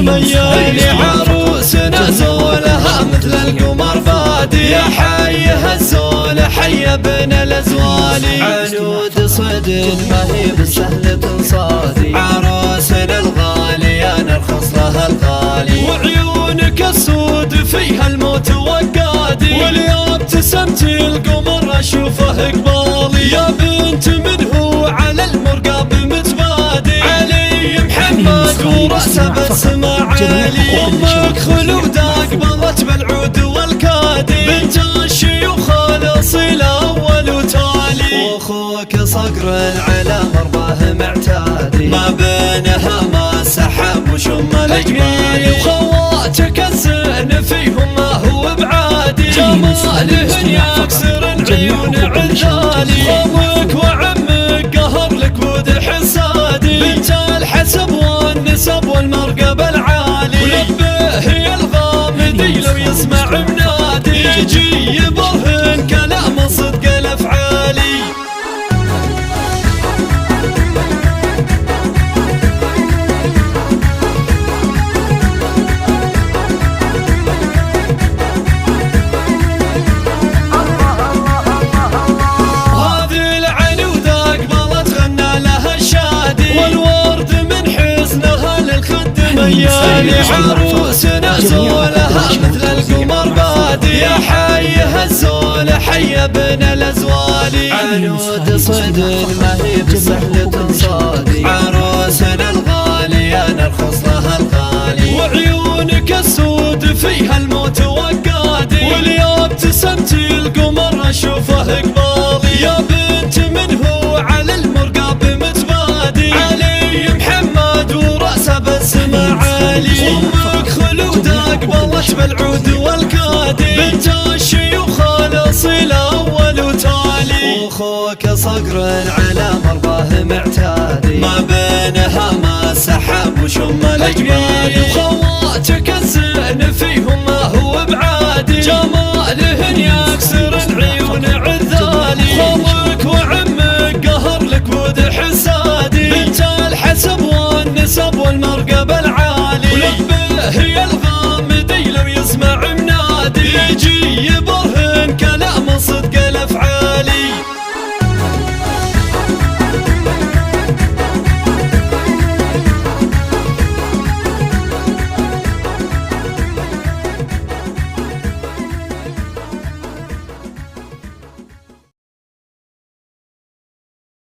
ميالي عروسنا زولها مثل القمر بادي يا حي الزول حي ابن الازوالي عنود صدق ما هي بالسهل تنصادي عروسنا الغالي انا ارخص لها الغالي وعيونك السود فيها الموت وقادي واليوم ابتسمتي القمر اشوفه قبالي يا بنت من هو على المرقاب متبادي علي محمد ورأسه بالسما عالي امك خلودة قبلت بالعود والكادي بنت الشيوخ الاصيل اول وتالي واخوك صقر على مرضاه معتادي ما بينها ما سحب وشم الاجمالي وخواتك الزين فيهم ما هو بعادي جمالهن يكسر العيون عذالي امك وعمك قهر لك بود حسادي بنت الحسب والنسب والمرقب العالي ولبه يا الغامدي لو يسمع منادي يجي يبرهن كلام صدق الافعالي ميالي عروسنا زولها مثل القمر بادي يا حي الزول حي ابن الازوالي عنود صدق ما هي بالسهل تنصادي عروسنا الغالي انا ارخص لها الغالي وعيونك السود فيها الموت وقادي واليوم ابتسمتي القمر اشوفه قبالي يا بنت من هو على المرقاب متبادي علي محمد ورأسه بالسما عالي امك خلودة قبلت بالعود والكادي بنت الشيوخ الاصيل اول وتالي واخوك صقر على مرضاه معتادي ما بينها ما سحب وشم الاجمالي وخواتك الزين فيهم ما هو بعادي